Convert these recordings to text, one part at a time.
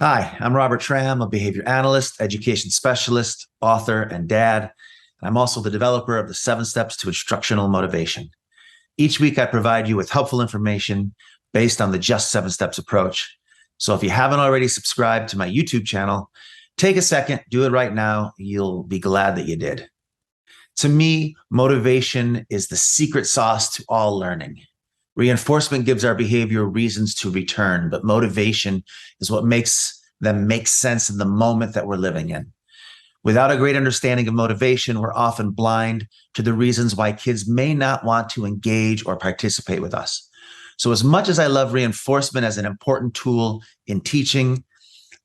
Hi, I'm Robert Schramm, a behavior analyst, education specialist, author, and dad. I'm also the developer of the 7 Steps to Instructional Motivation. Each week, I provide you with helpful information based on the Just 7 Steps approach. So if you haven't already subscribed to my YouTube channel, take a second, do it right now. You'll be glad that you did. To me, motivation is the secret sauce to all learning. Reinforcement gives our behavior reasons to return, but motivation is what makes them make sense in the moment that we're living in. Without a great understanding of motivation, we're often blind to the reasons why kids may not want to engage or participate with us. So, as much as I love reinforcement as an important tool in teaching,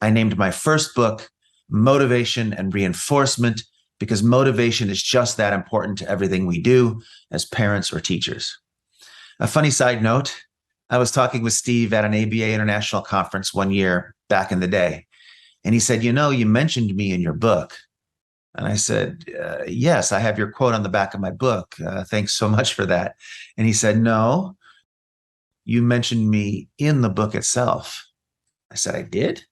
I named my first book Motivation and Reinforcement because motivation is just that important to everything we do as parents or teachers. A funny side note, I was talking with Steve at an ABA international conference one year back in the day, and he said, you mentioned me in your book. And I said, yes, I have your quote on the back of my book. Thanks so much for that. And he said, no, you mentioned me in the book itself. I said, I did?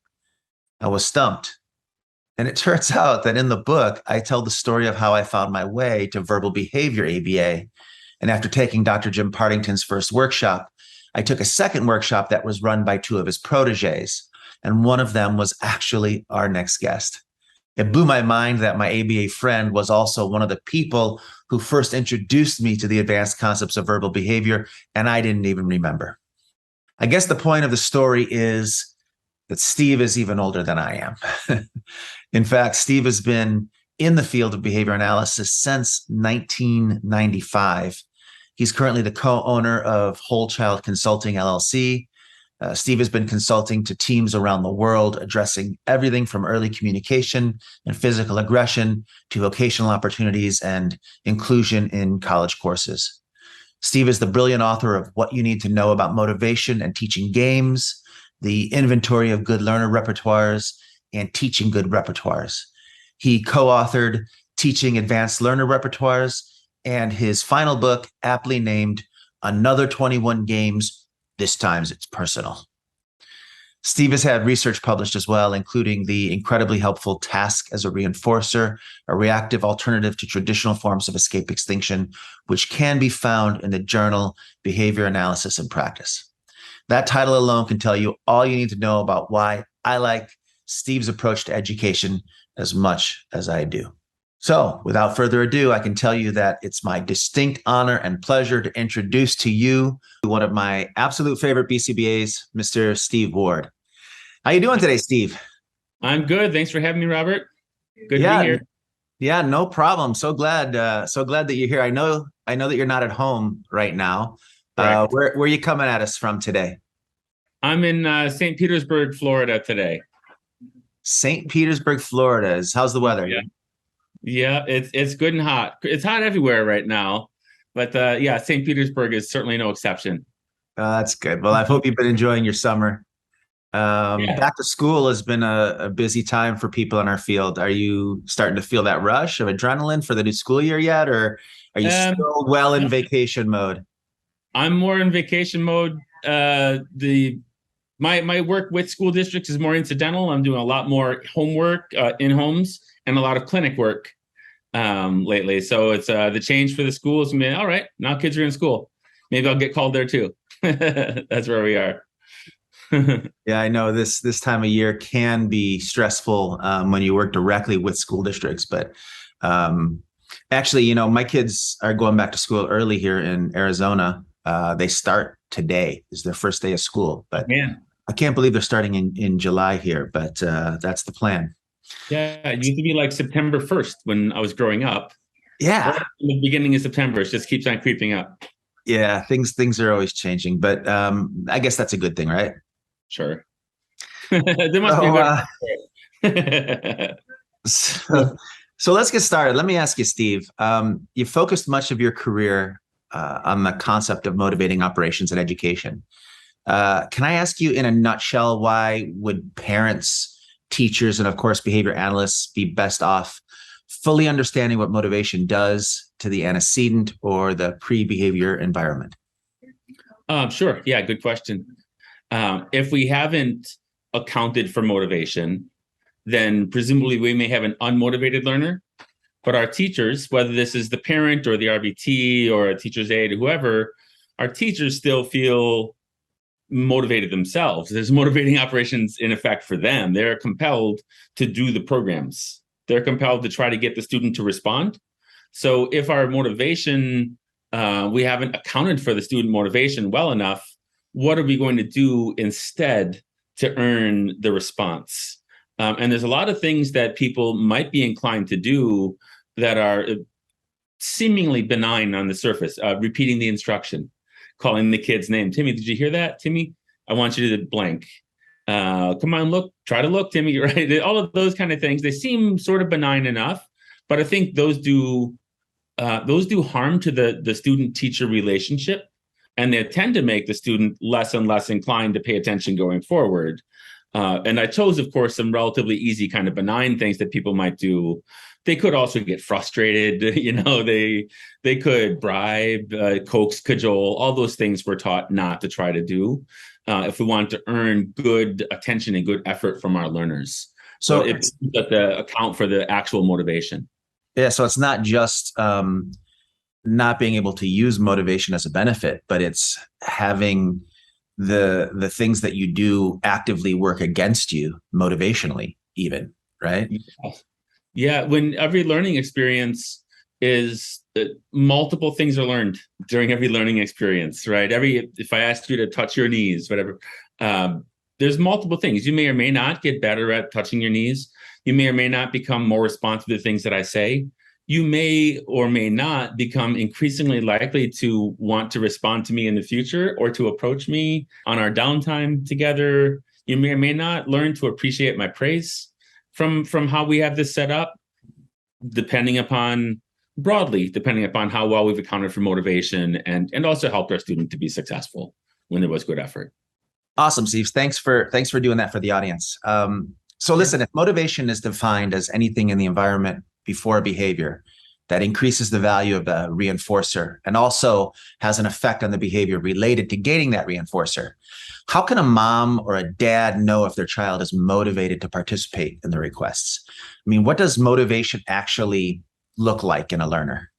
I was stumped. And it turns out that in the book, I tell the story of how I found my way to verbal behavior ABA. And after taking Dr. Jim Partington's first workshop, I took a second workshop that was run by two of his proteges. And one of them was actually our next guest. It blew my mind that my ABA friend was also one of the people who first introduced me to the advanced concepts of verbal behavior, and I didn't even remember. I guess the point of the story is that Steve is even older than I am. In fact, Steve has been in the field of behavior analysis since 1995. He's currently the co-owner of Whole Child Consulting, LLC. Steve has been consulting to teams around the world, addressing everything from early communication and physical aggression to vocational opportunities and inclusion in college courses. Steve is the brilliant author of What You Need to Know About Motivation and Teaching Games, the Inventory of Good Learner Repertoires, and Teaching Good Repertoires. He co-authored Teaching Advanced Learner Repertoires, and his final book, aptly named Another 21 Games, This Time It's Personal. Steve has had research published as well, including the incredibly helpful Task as a Reinforcer, a reactive alternative to traditional forms of escape extinction, which can be found in the journal Behavior Analysis and Practice. That title alone can tell you all you need to know about why I like Steve's approach to education as much as I do. So without further ado, I can tell you that it's my distinct honor and pleasure to introduce to you one of my absolute favorite BCBAs, Mr. Steve Ward. How you doing today, Steve? I'm good. Thanks for having me, Robert. Good to be here. Yeah, no problem. So glad that you're here. I know that you're not at home right now. Where are you coming at us from today? I'm in St. Petersburg, Florida today. St. Petersburg, Florida. How's the weather? Yeah, it's good and hot. It's hot everywhere right now, but yeah, St. Petersburg is certainly no exception. That's good. Well, I hope you've been enjoying your summer. Back to school has been a busy time for people in our field. Are you starting to feel that rush of adrenaline for the new school year yet, or are you still well in vacation mode? I'm more in vacation mode. My work with school districts is more incidental. I'm doing a lot more homework in homes and a lot of clinic work lately. So it's the change for the schools. I mean, all right, now kids are in school. Maybe I'll get called there too. That's where we are. Yeah, I know this time of year can be stressful when you work directly with school districts. But actually, my kids are going back to school early here in Arizona. They start today, is their first day of school. But man, I can't believe they're starting in July here. But that's the plan. Yeah, it used to be like September 1st when I was growing up. Yeah. Right in the beginning of September, it just keeps on creeping up. Yeah, things are always changing, but I guess that's a good thing, right? Sure. There must be a good. So let's get started. Let me ask you, Steve. You focused much of your career on the concept of motivating operations and education. Can I ask you in a nutshell, why would parents, teachers, and of course, behavior analysts be best off fully understanding what motivation does to the antecedent or the pre-behavior environment? Sure. Yeah, good question. If we haven't accounted for motivation, then presumably we may have an unmotivated learner. But our teachers, whether this is the parent or the RBT or a teacher's aide or whoever, our teachers still feel motivated themselves. There's motivating operations in effect for them. They're compelled to do the programs. They're compelled to try to get the student to respond. So if our motivation, we haven't accounted for the student motivation well enough, what are we going to do instead to earn the response? And there's a lot of things that people might be inclined to do that are seemingly benign on the surface. Repeating the instruction, calling the kid's name. Timmy, did you hear that? Timmy, I want you to blank. Come on, look, try to look, Timmy, right? All of those kind of things, they seem sort of benign enough, but I think those do harm to the student-teacher relationship, and they tend to make the student less and less inclined to pay attention going forward. And I chose, of course, some relatively easy kind of benign things that people might do. They could also get frustrated, you know, they could bribe, coax, cajole, all those things we're taught not to try to do if we want to earn good attention and good effort from our learners. So it's to account for the actual motivation. Yeah, so it's not just not being able to use motivation as a benefit, but it's having the things that you do actively work against you motivationally, even, right? Yeah, when every learning experience is multiple things are learned during every learning experience, right? If I asked you to touch your knees, whatever, there's multiple things. You may or may not get better at touching your knees. You may or may not become more responsive to things that I say. You may or may not become increasingly likely to want to respond to me in the future or to approach me on our downtime together. You may or may not learn to appreciate my praise from how we have this set up, depending upon how well we've accounted for motivation and also helped our student to be successful when there was good effort. Awesome, Steve. Thanks for doing that for the audience. So listen, if motivation is defined as anything in the environment before a behavior that increases the value of the reinforcer and also has an effect on the behavior related to gaining that reinforcer, how can a mom or a dad know if their child is motivated to participate in the requests? I mean, what does motivation actually look like in a learner?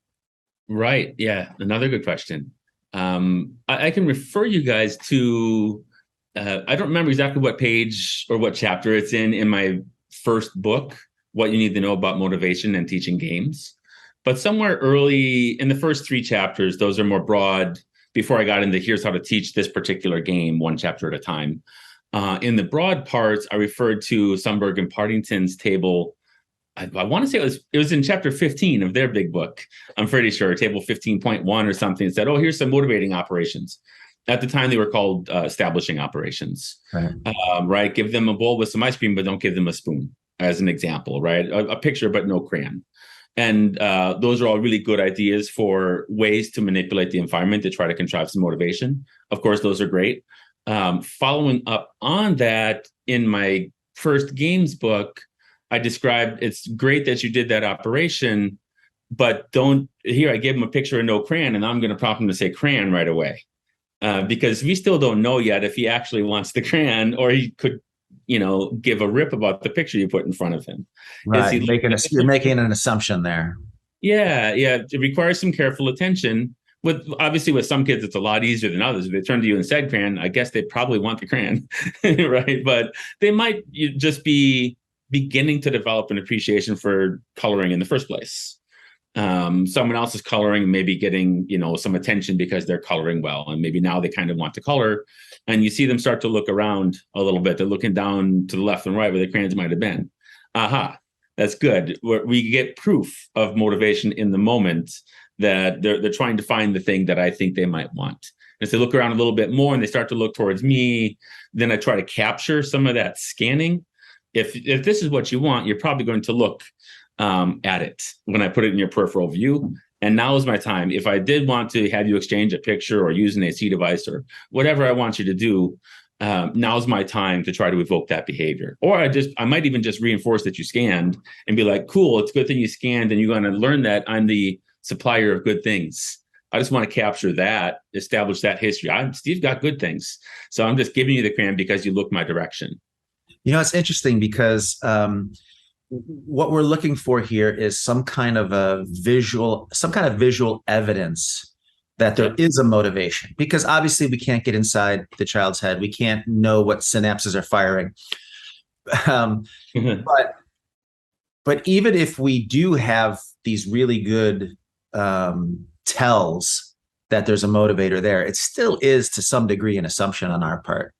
Right. Yeah. Another good question. I can refer you guys to, I don't remember exactly what page or what chapter it's in my first book, What You Need to Know About Motivation and Teaching Games. But somewhere early in the first 3 chapters, those are more broad. Before I got into here's how to teach this particular game, one chapter at a time. In the broad parts, I referred to Sundberg and Partington's table. I want to say it was in chapter 15 of their big book. I'm pretty sure, table 15.1 or something. It said, oh, here's some motivating operations. At the time, they were called establishing operations. Right. Right? Give them a bowl with some ice cream, but don't give them a spoon, as an example, right? A picture, but no crayon. And those are all really good ideas for ways to manipulate the environment to try to contrive some motivation. Of course, those are great. Following up on that, in my first games book, I described it's great that you did that operation, but here I gave him a picture of no crayon, and I'm going to prompt him to say crayon right away. Because we still don't know yet if he actually wants the crayon, or he could give a rip about the picture you put in front of him. Right. You're making an assumption there. Yeah. It requires some careful attention. Obviously, with some kids, it's a lot easier than others. If they turn to you and said crayon, I guess they probably want the crayon, right? But they might just be beginning to develop an appreciation for coloring in the first place. Someone else is coloring, maybe getting, some attention because they're coloring well. And maybe now they kind of want to color. And you see them start to look around a little bit. They're looking down to the left and right where the crayons might have been. Aha, that's good. We get proof of motivation in the moment that they're trying to find the thing that I think they might want. As they look around a little bit more and they start to look towards me, then I try to capture some of that scanning. If this is what you want, you're probably going to look at it when I put it in your peripheral view. And now is my time. If I did want to have you exchange a picture or use an AC device or whatever I want you to do, now's my time to try to evoke that behavior. Or I might even just reinforce that you scanned and be like, cool, it's a good thing you scanned, and you're going to learn that I'm the supplier of good things. I just want to capture that, establish that history. Steve got good things. So I'm just giving you the crayon because you look my direction. It's interesting because what we're looking for here is some kind of visual evidence that there Yep. is a motivation, because obviously we can't get inside the child's head. We can't know what synapses are firing. Um, but even if we do have these really good tells that there's a motivator there, it still is to some degree an assumption on our part.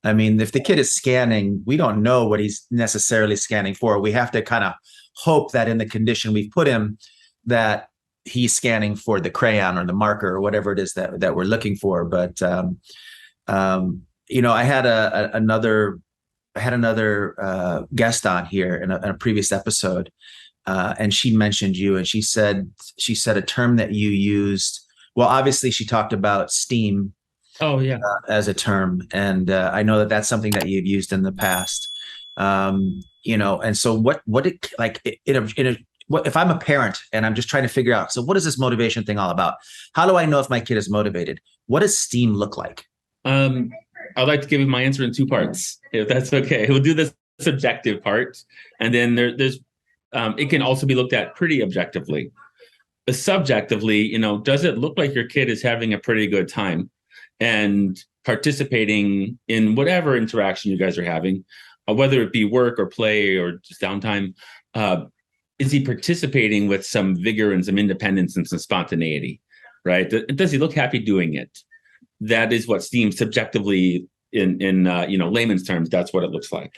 I mean, if the kid is scanning, we don't know what he's necessarily scanning for. We have to kind of hope that in the condition we've put him, that he's scanning for the crayon or the marker or whatever it is that we're looking for. But I had another guest on here in a previous episode, and she mentioned you, and she said a term that you used. Well, obviously, she talked about STEAM Oh yeah. as a term, and I know that that's something that you've used in the past. And so what if I'm a parent and I'm just trying to figure out, so what is this motivation thing all about? How do I know if my kid is motivated? What does STEAM look like? I'd like to give you my answer in two parts, if that's okay. We'll do the subjective part, and then there's it can also be looked at pretty objectively. Subjectively, does it look like your kid is having a pretty good time and participating in whatever interaction you guys are having, whether it be work or play or just downtime? Is he participating with some vigor and some independence and some spontaneity, right? Does he look happy doing it? That is what STEAM subjectively, in layman's terms, that's what it looks like.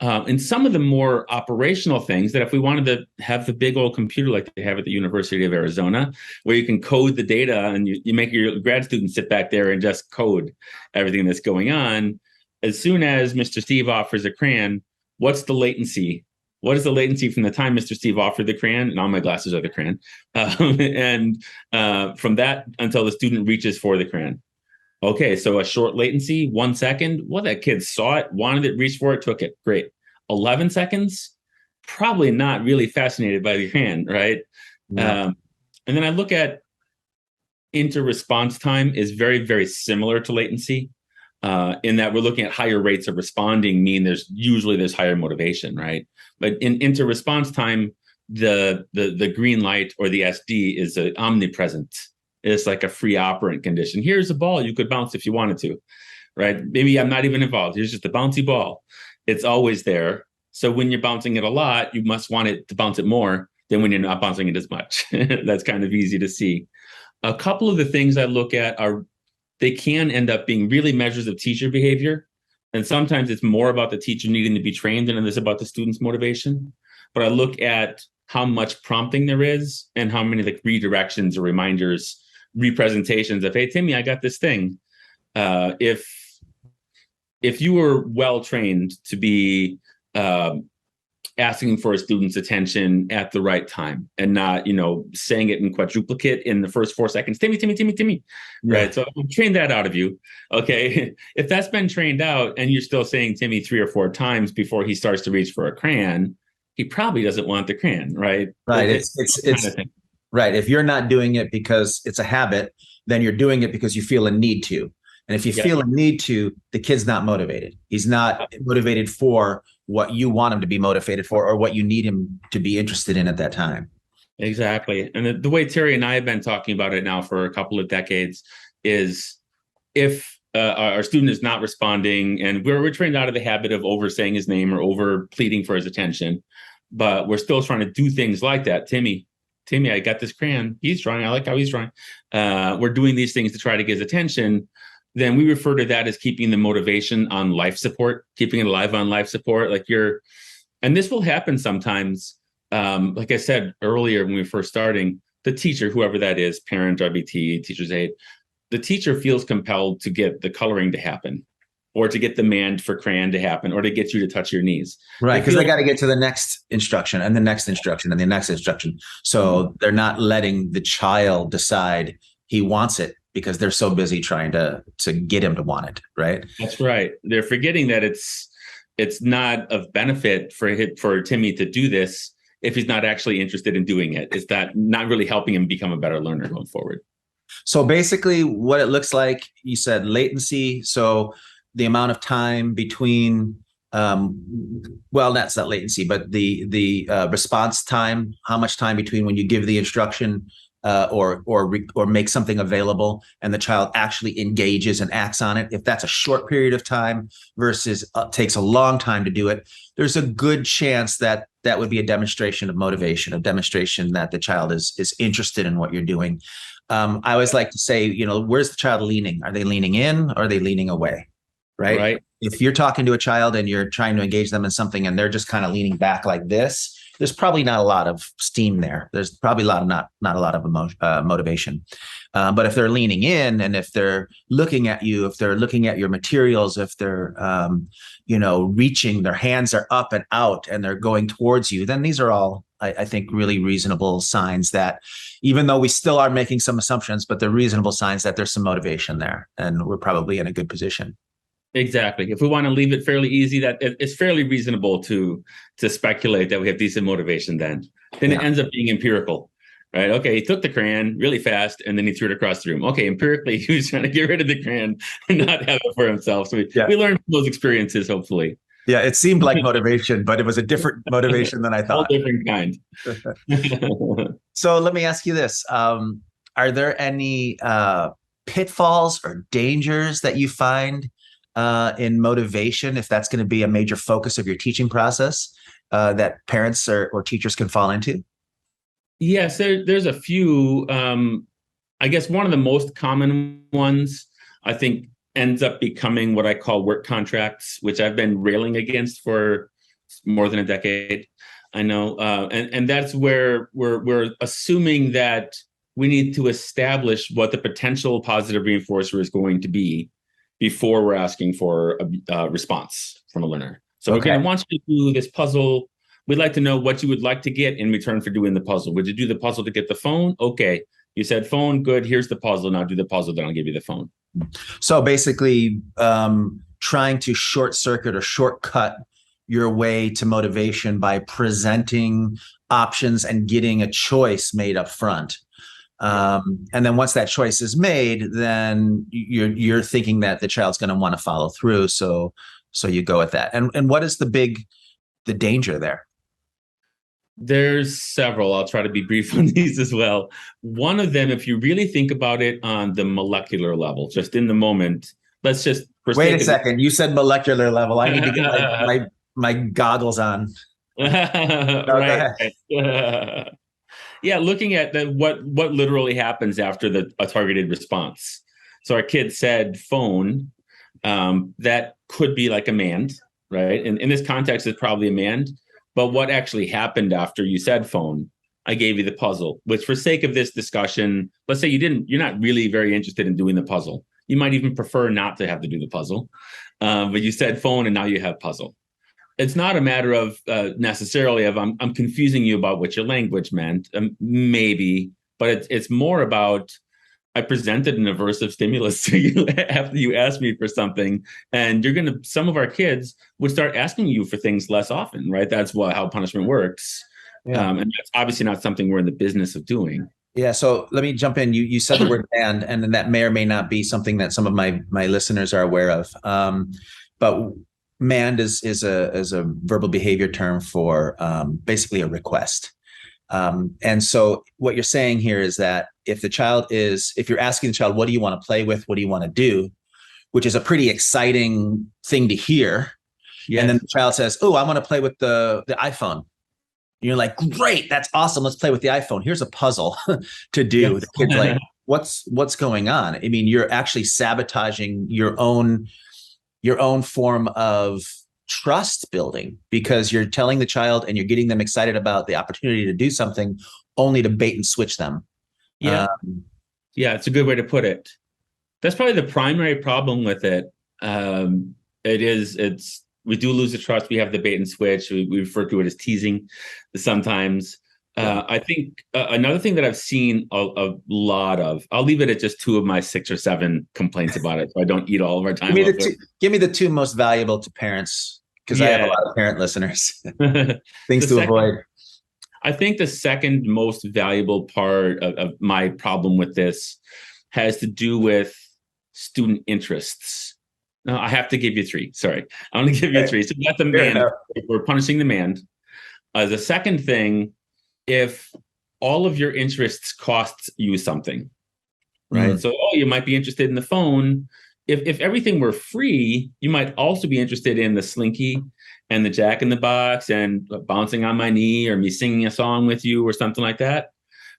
And some of the more operational things that if we wanted to have the big old computer like they have at the University of Arizona, where you can code the data and you make your grad students sit back there and just code everything that's going on. As soon as Mr. Steve offers a crayon, what's the latency? What is the latency from the time Mr. Steve offered the crayon? And all my glasses are the crayon. And from that until the student reaches for the crayon. Okay, so a short latency, 1 second. Well, that kid saw it, wanted it, reached for it, took it. Great. 11 seconds, probably not really fascinated by the hand, right? Yeah. And then I look at inter-response time is very, very similar to latency, in that we're looking at higher rates of responding, mean there's higher motivation, right? But in inter-response time, the green light or the SD is omnipresent. It's like a free operant condition. Here's a ball you could bounce if you wanted to, right? Maybe I'm not even involved. Here's just a bouncy ball. It's always there. So when you're bouncing it a lot, you must want it to bounce it more than when you're not bouncing it as much. That's kind of easy to see. A couple of the things I look at they can end up being really measures of teacher behavior. And sometimes it's more about the teacher needing to be trained than it is about the student's motivation. But I look at how much prompting there is and how many redirections or reminders, representations of, hey, Timmy, I got this thing. If you were well trained to be asking for a student's attention at the right time and not, saying it in quadruplicate in the first 4 seconds, Timmy, Timmy, Timmy, Timmy, Yeah. right? So train that out of you. Okay. If that's been trained out and you're still saying Timmy 3 or 4 times before he starts to reach for a crayon, he probably doesn't want the crayon, right? Right. It's right. If you're not doing it because it's a habit, then you're doing it because you feel a need to. And if you feel a need to, the kid's not motivated. He's not motivated for what you want him to be motivated for or what you need him to be interested in at that time. Exactly. And the way Terry and I have been talking about it now for a couple of decades is if our student is not responding and we're trained out of the habit of over saying his name or over pleading for his attention, but we're still trying to do things like that. Timmy, I got this crayon. He's drawing. I like how he's drawing. We're doing these things to try to get his attention. Then we refer to that as keeping the motivation on life support, keeping it alive on life support. And this will happen sometimes. Like I said earlier when we were first starting, the teacher, whoever that is, parent, RBT, teacher's aide, the teacher feels compelled to get the coloring to happen or to get the demand for crayon to happen or to get you to touch your knees. Right, because they got to get to the next instruction and the next instruction and the next instruction. So they're not letting the child decide he wants it because they're so busy trying to get him to want it, right? That's right. They're forgetting that it's not of benefit for Timmy to do this if he's not actually interested in doing it. It's that not really helping him become a better learner going forward. So basically what it looks like, you said latency. So the amount of time between well, that's not latency, but the response time, how much time between when you give the instruction or make something available and the child actually engages and acts on it. If that's a short period of time versus takes a long time to do it, there's a good chance that that would be a demonstration of motivation, a demonstration that the child is interested in what you're doing. I always like to say, where's the child leaning? Are they leaning in or are they leaning away? Right. Right. If you're talking to a child and you're trying to engage them in something and they're just kind of leaning back like this, there's probably not a lot of steam there. There's probably not a lot of motivation. But if they're leaning in and if they're looking at you, if they're looking at your materials, if they're reaching, their hands are up and out and they're going towards you, then these are all, I think, really reasonable signs that even though we still are making some assumptions, but they're reasonable signs that there's some motivation there and we're probably in a good position. Exactly. If we want to leave it fairly easy, that it's fairly reasonable to speculate that we have decent motivation then it ends up being empirical, right? Okay, he took the crayon really fast and then he threw it across the room. Okay, empirically, he was trying to get rid of the crayon and not have it for himself. So we learned from those experiences, hopefully. Yeah, it seemed like motivation, but it was a different motivation than I thought. All different kind. So let me ask you this. Are there any pitfalls or dangers that you find in motivation, if that's going to be a major focus of your teaching process, that parents or teachers can fall into? Yes, there's a few. I guess one of the most common ones, I think, ends up becoming what I call work contracts, which I've been railing against for more than a decade. I know, and that's where we're assuming that we need to establish what the potential positive reinforcer is going to be before we're asking for a response from a learner. So we're going to want you to do this puzzle. We'd like to know what you would like to get in return for doing the puzzle. Would you do the puzzle to get the phone? Okay. You said phone. Good. Here's the puzzle. Now do the puzzle. Then I'll give you the phone. So basically trying to short circuit or shortcut your way to motivation by presenting options and getting a choice made up front. And then once that choice is made, then you're thinking that the child's going to want to follow through. So you go with that. And what is the danger there? There's several. I'll try to be brief on these as well. One of them, if you really think about it on the molecular level, just in the moment, let's just wait a second. You said molecular level. I need to get my goggles on. Right. Yeah, looking at what literally happens after a targeted response. So our kid said phone. That could be like a mand, right? And in this context, it's probably a mand. But what actually happened after you said phone? I gave you the puzzle, which for sake of this discussion, let's say you're not really very interested in doing the puzzle. You might even prefer not to have to do the puzzle. But you said phone and now you have puzzle. It's not a matter of necessarily of I'm confusing you about what your language meant, maybe, but it's more about I presented an aversive stimulus to you after you asked me for something, and some of our kids would start asking you for things less often, right? That's how punishment works. Yeah. And that's obviously not something we're in the business of doing. Yeah. So let me jump in. You said the word mand, and then that may or may not be something that some of my listeners are aware of. But mand is a verbal behavior term for basically a request. And so what you're saying here is that if you're asking the child, what do you want to play with? What do you want to do? Which is a pretty exciting thing to hear. Yes. And then the child says, oh, I want to play with the iPhone. And you're like, great, that's awesome. Let's play with the iPhone. Here's a puzzle to do. Yes. The kid's like, what's going on? I mean, you're actually sabotaging your own form of trust building because you're telling the child and you're getting them excited about the opportunity to do something only to bait and switch them. Yeah. It's a good way to put it. That's probably the primary problem with it. We do lose the trust. We have the bait and switch. We refer to it as teasing sometimes. I think another thing that I've seen a lot of, I'll leave it at just 2 of my 6 or 7 complaints about it, so I don't eat all of our time. Give me the 2 most valuable to parents, because I have a lot of parent listeners. Things to avoid. I think the second most valuable part of my problem with this has to do with student interests. No, I have to give you three. Sorry. I'm going to give you three. So that's a man. We're punishing the man. The second thing, if all of your interests costs you something, right? So, you might be interested in the phone. If everything were free, you might also be interested in the Slinky and the Jack in the Box and bouncing on my knee or me singing a song with you or something like that.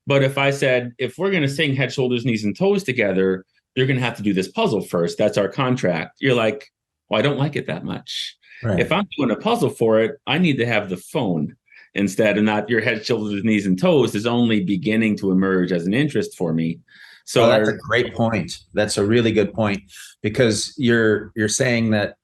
But if I said, if we're going to sing Head, Shoulders, Knees, and Toes together, you're going to have to do this puzzle first. That's our contract. You're like, well, I don't like it that much. Right. If I'm doing a puzzle for it, I need to have the phone instead, and not your Head, Shoulders, Knees, and Toes is only beginning to emerge as an interest for me. So that's a great point. That's a really good point, because you're saying that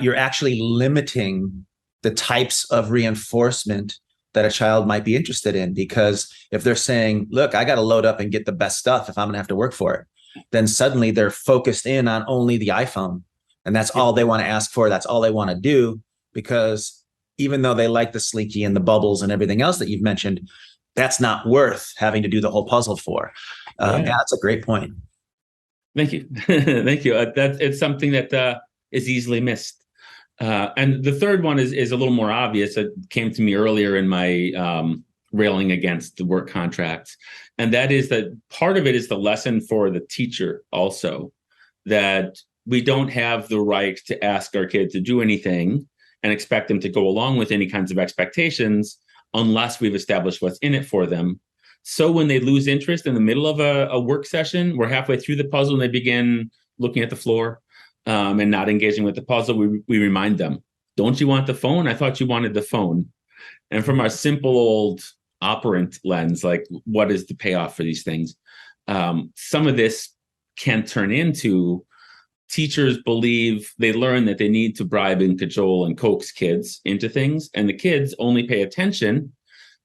you're actually limiting the types of reinforcement that a child might be interested in. Because if they're saying, look, I got to load up and get the best stuff if I'm going to have to work for it, then suddenly they're focused in on only the iPhone. And that's all they want to ask for. That's all they want to do. Because even though they like the Slinky and the bubbles and everything else that you've mentioned, that's not worth having to do the whole puzzle for. That's a great point. Thank you. Thank you. It's something that is easily missed. And the third one is a little more obvious. It came to me earlier in my railing against the work contracts. And that is that part of it is the lesson for the teacher also, that we don't have the right to ask our kid to do anything and expect them to go along with any kinds of expectations unless we've established what's in it for them. So when they lose interest in the middle of a work session, we're halfway through the puzzle and they begin looking at the floor and not engaging with the puzzle, we remind them, don't you want the phone? I thought you wanted the phone. And from our simple old operant lens, like, what is the payoff for these things? Some of this can turn into teachers believe they learn that they need to bribe and cajole and coax kids into things. And the kids only pay attention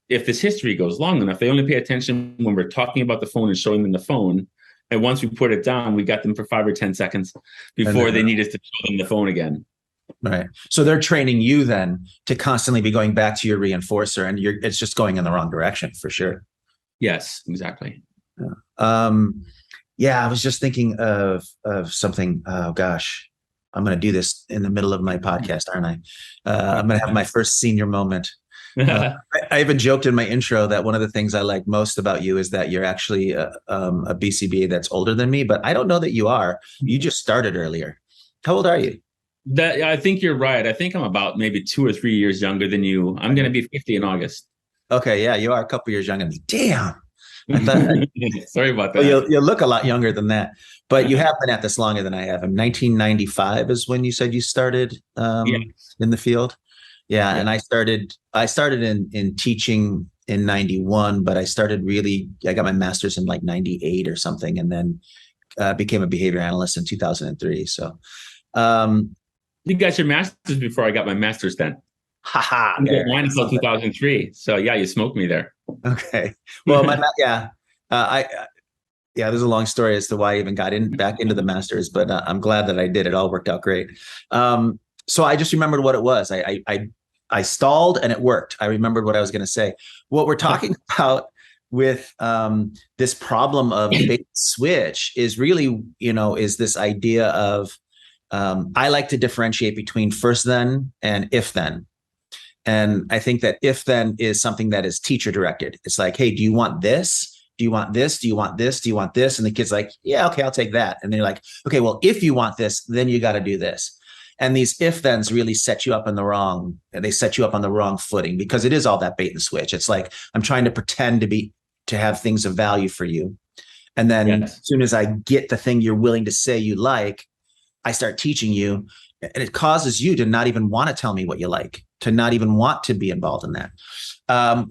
if this history goes long enough. They only pay attention when we're talking about the phone and showing them the phone. And once we put it down, we got them for 5 or 10 seconds before they need us to show them the phone again. Right. So they're training you then to constantly be going back to your reinforcer, and it's just going in the wrong direction for sure. Yes, exactly. I was just thinking of something. Oh gosh, I'm going to do this in the middle of my podcast, aren't I? I'm going to have my first senior moment. I even joked in my intro that one of the things I like most about you is that you're actually a BCBA that's older than me, but I don't know that you are. You just started earlier. How old are you? I think you're right. I think I'm about maybe 2 or 3 years younger than you. I'm going to be 50 in August. Okay, yeah, you are a couple years younger than me. Damn. I thought, sorry about that. Well, you look a lot younger than that, but you have been at this longer than I have. In 1995 is when you said you started in the field. Yeah, and I started in teaching in 91, but I got my master's in like 98 or something, and then became a behavior analyst in 2003. So you got your master's before I got my master's then. Haha. I got mine until 2003. So yeah, you smoked me there. Okay. Well, there's a long story as to why I even got back into the master's, but I'm glad that I did. It all worked out great. So I just remembered what it was. I stalled and it worked. I remembered what I was going to say. What we're talking about with this problem of bait and switch is really, is this idea of I like to differentiate between first then and if then. And I think that if then is something that is teacher directed. It's like, hey, do you want this? Do you want this? Do you want this? Do you want this? And the kid's like, yeah, okay, I'll take that. And they're like, okay, well, if you want this, then you got to do this. And these if thens really set you up on the wrong footing, because it is all that bait and switch. It's like, I'm trying to pretend to have things of value for you. And then as soon as I get the thing you're willing to say you like, I start teaching you, and it causes you to not even want to tell me what you like, to not even want to be involved in that.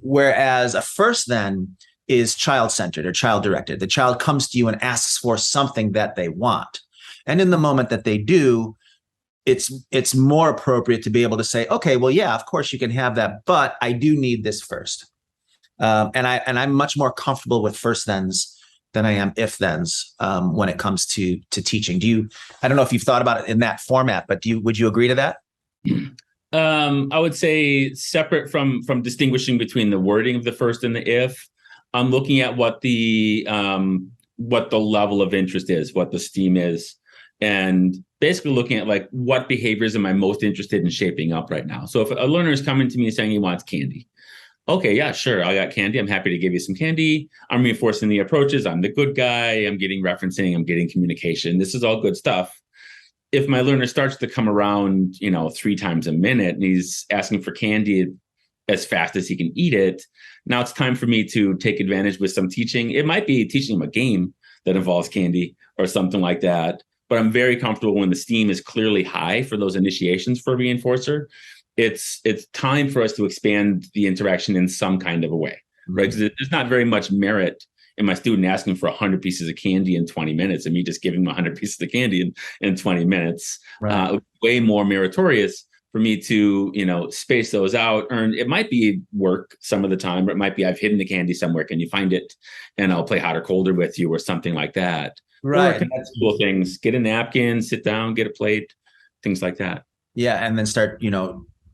Whereas a first then is child-centered or child-directed. The child comes to you and asks for something that they want. And in the moment that they do, it's more appropriate to be able to say, okay, well, yeah, of course you can have that, but I do need this first. And I'm much more comfortable with first thens than I am if thens when it comes to teaching. I don't know if you've thought about it in that format, but would you agree to that? I would say separate from distinguishing between the wording of the first and the if, I'm looking at what the what the level of interest is, what the STEAM is, and basically looking at like what behaviors am I most interested in shaping up right now. So if a learner is coming to me saying he wants candy, okay, yeah, sure, I got candy. I'm happy to give you some candy. I'm reinforcing the approaches. I'm the good guy. I'm getting referencing. I'm getting communication. This is all good stuff. If my learner starts to come around, 3 times a minute and he's asking for candy as fast as he can eat it, now it's time for me to take advantage with some teaching. It might be teaching him a game that involves candy or something like that. But I'm very comfortable when the STEAM is clearly high for those initiations for a reinforcer. It's time for us to expand the interaction in some kind of a way, right? Because there's not very much merit in my student asking for 100 pieces of candy in 20 minutes and me just giving them 100 pieces of candy in 20 minutes. Right. Way more meritorious for me to, space those out. It might be work some of the time, or it might be I've hidden the candy somewhere. Can you find it? And I'll play hot or colder with you or something like that. Right. Or cool things. Get a napkin, sit down, get a plate, things like that. Yeah, and then start,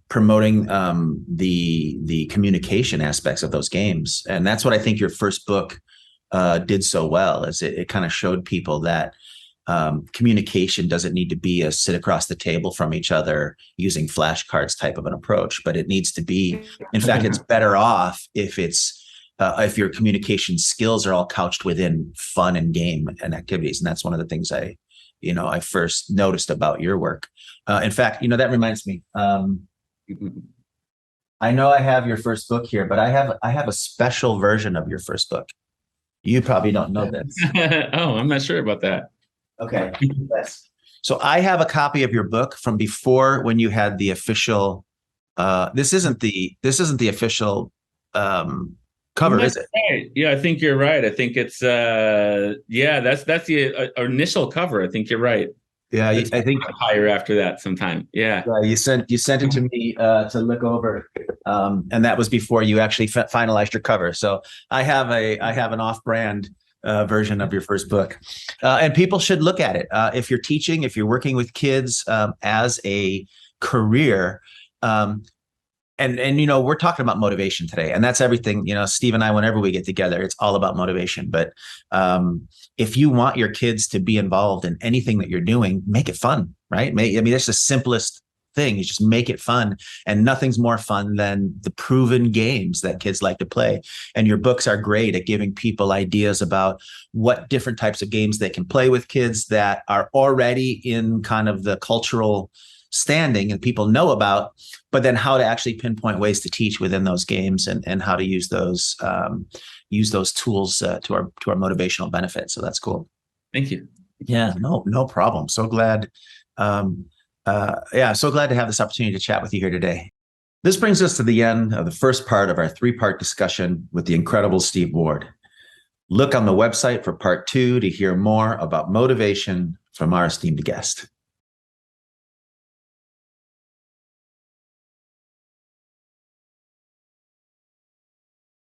promoting the communication aspects of those games. And that's what I think your first book did so well, is it kind of showed people that communication doesn't need to be a sit across the table from each other using flashcards type of an approach, but it needs to be, in fact, it's better off if your communication skills are all couched within fun and game and activities. And that's one of the things I first noticed about your work. In fact, that reminds me, I know I have your first book here, but I have a special version of your first book. You probably don't know this. Oh, I'm not sure about that. Okay. Yes. So I have a copy of your book from before, when you had the official. This isn't the official cover, is it? Right. Yeah, I think you're right. I think it's that's the initial cover. I think you're right. Yeah, I think higher after that sometime. Yeah. You sent it to me to look over, and that was before you actually finalized your cover. So I have an off-brand version of your first book, and people should look at it if you're teaching, if you're working with kids as a career. And we're talking about motivation today, and that's everything. Steve and I, whenever we get together, it's all about motivation. But if you want your kids to be involved in anything that you're doing, make it fun, right? That's the simplest thing. You just make it fun, and nothing's more fun than the proven games that kids like to play. And your books are great at giving people ideas about what different types of games they can play with kids that are already in kind of the cultural standing and people know about, but then how to actually pinpoint ways to teach within those games, and how to use those tools to our motivational benefit. So that's cool. Thank you. Yeah, no problem. So glad. So glad to have this opportunity to chat with you here today. This brings us to the end of the first part of our 3-part discussion with the incredible Steve Ward. Look on the website for part 2 to hear more about motivation from our esteemed guest.